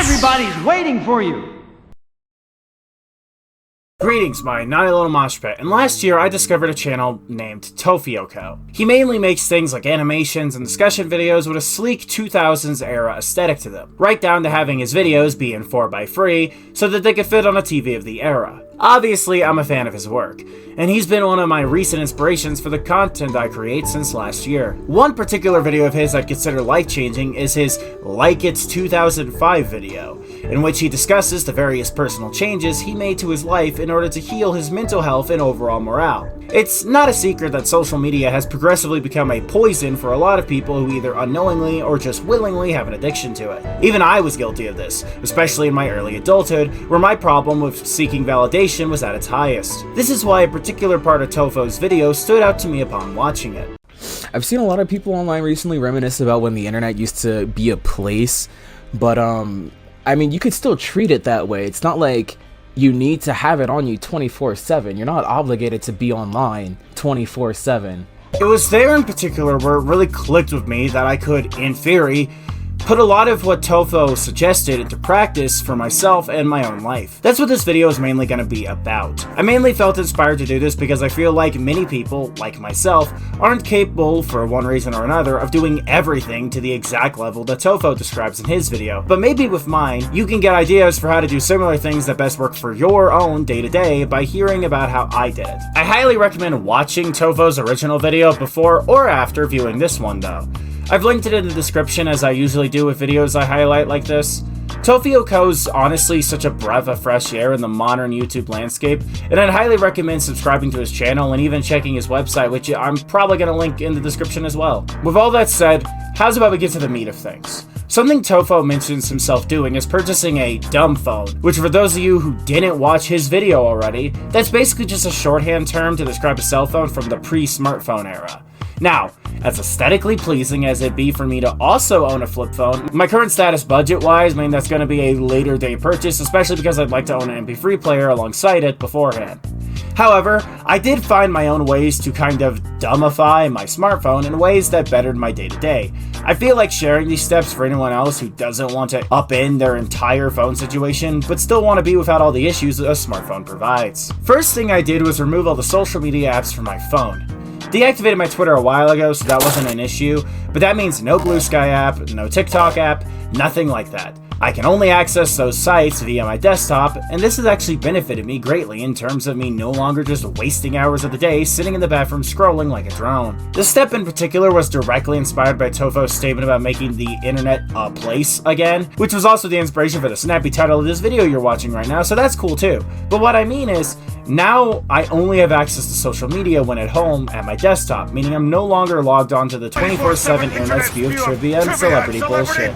Everybody's waiting for you! Greetings, my naughty little mosh pit, and last year I discovered a channel named Tofioko. He mainly makes things like animations and discussion videos with a sleek 2000s era aesthetic to them, right down to having his videos be in 4x3 so that they could fit on a TV of the era. Obviously, I'm a fan of his work, and he's been one of my recent inspirations for the content I create since last year. One particular video of his I'd consider life-changing is his Like It's 2005 video, in which he discusses the various personal changes he made to his life in order to heal his mental health and overall morale. It's not a secret that social media has progressively become a poison for a lot of people who either unknowingly or just willingly have an addiction to it. Even I was guilty of this, especially in my early adulthood, where my problem with seeking validation was at its highest. This is why a particular part of Tofo's video stood out to me upon watching it. I've seen a lot of people online recently reminisce about when the internet used to be a place, but I mean, you could still treat it that way. It's not like you need to have it on you 24/7. You're not obligated to be online 24/7. It was there in particular where it really clicked with me that I could, in theory, put a lot of what Tofo suggested into practice for myself and my own life. That's what this video is mainly going to be about. I mainly felt inspired to do this because I feel like many people, like myself, aren't capable, for one reason or another, of doing everything to the exact level that Tofo describes in his video. But maybe with mine, you can get ideas for how to do similar things that best work for your own day-to-day by hearing about how I did it. I highly recommend watching Tofo's original video before or after viewing this one though. I've linked it in the description as I usually do with videos I highlight like this. Tofioko's honestly such a breath of fresh air in the modern YouTube landscape, and I'd highly recommend subscribing to his channel and even checking his website, which I'm probably going to link in the description as well. With all that said, how's about we get to the meat of things? Something Tofo mentions himself doing is purchasing a dumb phone, which for those of you who didn't watch his video already, that's basically just a shorthand term to describe a cell phone from the pre-smartphone era. Now, as aesthetically pleasing as it'd be for me to also own a flip phone, my current status budget-wise mean that's going to be a later day purchase, especially because I'd like to own an MP3 player alongside it beforehand. However, I did find my own ways to kind of dumbify my smartphone in ways that bettered my day-to-day. I feel like sharing these steps for anyone else who doesn't want to upend their entire phone situation, but still want to be without all the issues a smartphone provides. First thing I did was remove all the social media apps from my phone. Deactivated my Twitter a while ago, so that wasn't an issue, but that means no Blue Sky app, no TikTok app, nothing like that. I can only access those sites via my desktop, and this has actually benefited me greatly in terms of me no longer just wasting hours of the day sitting in the bathroom scrolling like a drone. This step in particular was directly inspired by Tofo's statement about making the internet a place again, which was also the inspiration for the snappy title of this video you're watching right now, so that's cool too. But what I mean is, now I only have access to social media when at home at my desktop, meaning I'm no longer logged on to the 24/7 internet's view of trivia and celebrity bullshit.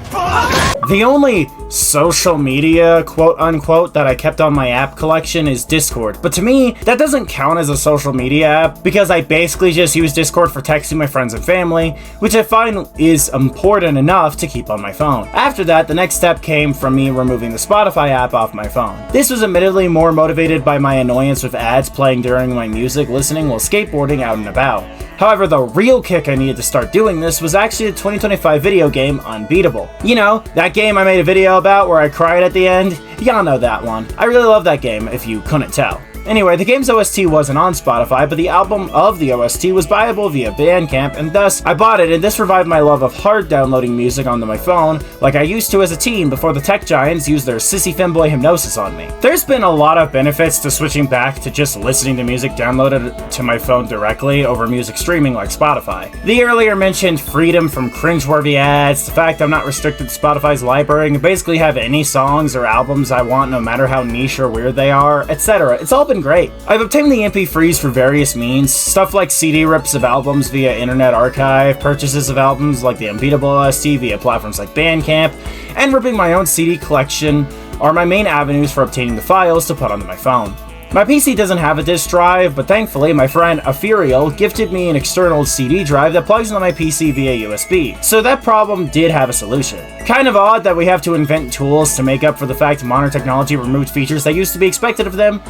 The only social media, quote-unquote, that I kept on my app collection is Discord, but to me, that doesn't count as a social media app because I basically just use Discord for texting my friends and family, which I find is important enough to keep on my phone. After that, the next step came from me removing the Spotify app off my phone. This was admittedly more motivated by my annoyance with ads playing during my music listening while skateboarding out and about. However, the real kick I needed to start doing this was actually the 2025 video game Unbeatable. You know, that game I made a video about where I cried at the end? Y'all know that one. I really love that game, if you couldn't tell. Anyway, the game's OST wasn't on Spotify, but the album of the OST was buyable via Bandcamp, and thus I bought it, and this revived my love of hard downloading music onto my phone, like I used to as a teen before the tech giants used their sissy femboy hypnosis on me. There's been a lot of benefits to switching back to just listening to music downloaded to my phone directly over music streaming like Spotify. The earlier mentioned freedom from cringeworthy ads, the fact I'm not restricted to Spotify's library and can basically have any songs or albums I want no matter how niche or weird they are, etc. It's all been great. I've obtained the MP3s for various means, stuff like CD rips of albums via Internet Archive, purchases of albums like the Unbeatable OST via platforms like Bandcamp, and ripping my own CD collection are my main avenues for obtaining the files to put onto my phone. My PC doesn't have a disk drive, but thankfully my friend Ethereal gifted me an external CD drive that plugs into my PC via USB, so that problem did have a solution. Kind of odd that we have to invent tools to make up for the fact modern technology removed features that used to be expected of them,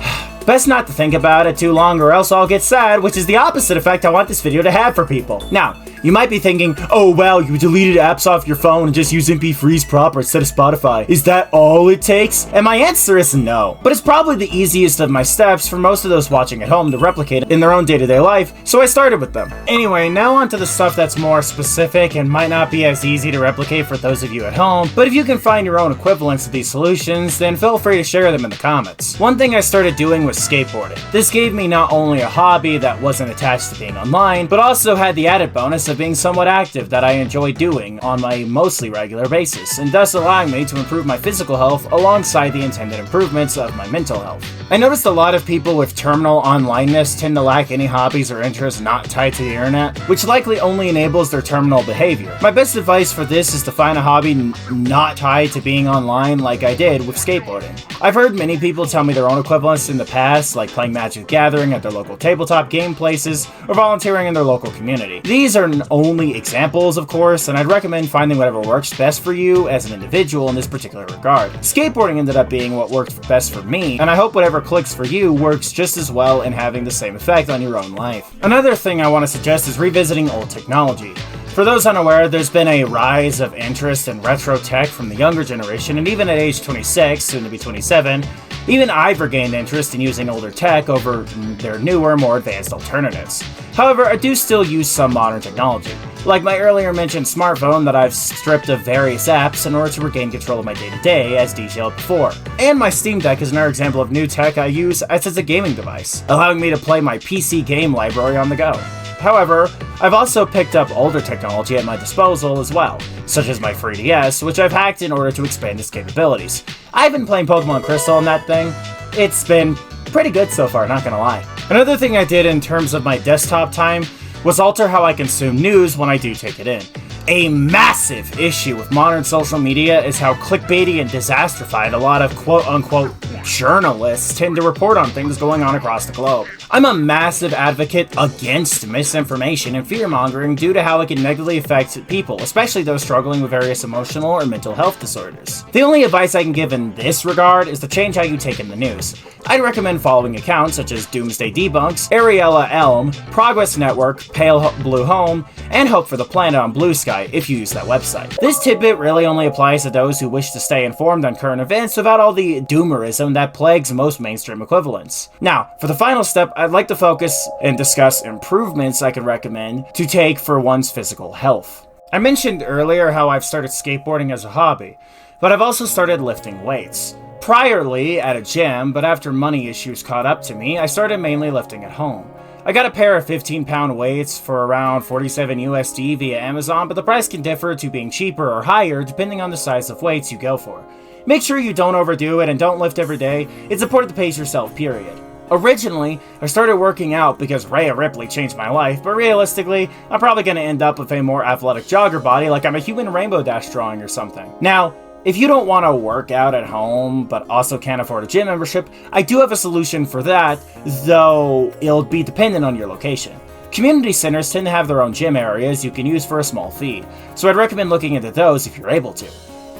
Best not to think about it too long or else I'll get sad, which is the opposite effect I want this video to have for people. Now, you might be thinking, oh wow, you deleted apps off your phone and just use MP3s proper instead of Spotify. Is that all it takes? And my answer is no. But it's probably the easiest of my steps for most of those watching at home to replicate in their own day-to-day life, so I started with them. Anyway, now on to the stuff that's more specific and might not be as easy to replicate for those of you at home, but if you can find your own equivalents to these solutions, then feel free to share them in the comments. One thing I started doing was skateboarding. This gave me not only a hobby that wasn't attached to being online, but also had the added bonus of being somewhat active that I enjoy doing on my mostly regular basis, and thus allowing me to improve my physical health alongside the intended improvements of my mental health. I noticed a lot of people with terminal onlineness tend to lack any hobbies or interests not tied to the internet, which likely only enables their terminal behavior. My best advice for this is to find a hobby not tied to being online like I did with skateboarding. I've heard many people tell me their own equivalents in the past, like playing Magic the Gathering at their local tabletop game places, or volunteering in their local community. These are only examples, of course, and I'd recommend finding whatever works best for you as an individual in this particular regard. Skateboarding ended up being what worked best for me, and I hope whatever clicks for you works just as well and having the same effect on your own life. Another thing I want to suggest is revisiting old technology. For those unaware, there's been a rise of interest in retro tech from the younger generation, and even at age 26, soon to be 27, even I've regained interest in using older tech over their newer, more advanced alternatives. However, I do still use some modern technology, like my earlier mentioned smartphone that I've stripped of various apps in order to regain control of my day-to-day, as detailed before. And my Steam Deck is another example of new tech I use as a gaming device, allowing me to play my PC game library on the go. However, I've also picked up older technology at my disposal as well, such as my 3DS, which I've hacked in order to expand its capabilities. I've been playing Pokemon Crystal on that thing. It's been pretty good so far, not gonna lie. Another thing I did in terms of my desktop time was alter how I consume news when I do take it in. A massive issue with modern social media is how clickbaity and disastrified a lot of quote-unquote journalists tend to report on things going on across the globe. I'm a massive advocate against misinformation and fear-mongering due to how it can negatively affect people, especially those struggling with various emotional or mental health disorders. The only advice I can give in this regard is to change how you take in the news. I'd recommend following accounts such as Doomsday Debunks, Ariella Elm, Progress Network, Pale Blue Home, and Hope for the Planet on Blue Sky if you use that website. This tidbit really only applies to those who wish to stay informed on current events without all the doomerism that plagues most mainstream equivalents. Now, for the final step, I'd like to focus and discuss improvements I could recommend to take for one's physical health. I mentioned earlier how I've started skateboarding as a hobby, but I've also started lifting weights. Priorly at a gym, but after money issues caught up to me, I started mainly lifting at home. I got a pair of 15-pound weights for around 47 USD via Amazon, but the price can differ to being cheaper or higher depending on the size of weights you go for. Make sure you don't overdo it and don't lift every day. It's important to pace yourself, period. Originally, I started working out because Rhea Ripley changed my life, but realistically, I'm probably going to end up with a more athletic jogger body like I'm a human Rainbow Dash drawing or something. Now, if you don't want to work out at home, but also can't afford a gym membership, I do have a solution for that, though it'll be dependent on your location. Community centers tend to have their own gym areas you can use for a small fee, so I'd recommend looking into those if you're able to.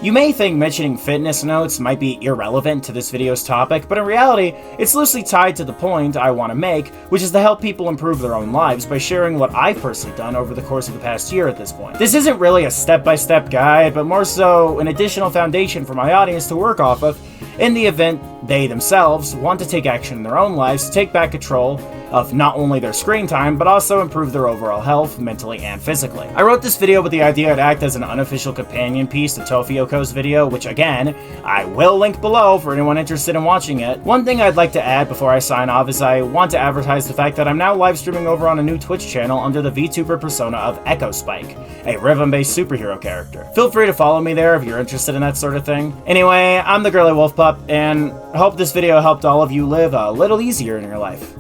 You may think mentioning fitness notes might be irrelevant to this video's topic, but in reality, it's loosely tied to the point I want to make, which is to help people improve their own lives by sharing what I've personally done over the course of the past year at this point. This isn't really a step-by-step guide, but more so an additional foundation for my audience to work off of in the event they themselves want to take action in their own lives to take back control of not only their screen time, but also improve their overall health, mentally and physically. I wrote this video with the idea it'd act as an unofficial companion piece to Tofioko's video, which again, I will link below for anyone interested in watching it. One thing I'd like to add before I sign off is I want to advertise the fact that I'm now live streaming over on a new Twitch channel under the VTuber persona of Echo Spike, a rhythm-based superhero character. Feel free to follow me there if you're interested in that sort of thing. Anyway, I'm the Girly Wolf Pup, and I hope this video helped all of you live a little easier in your life.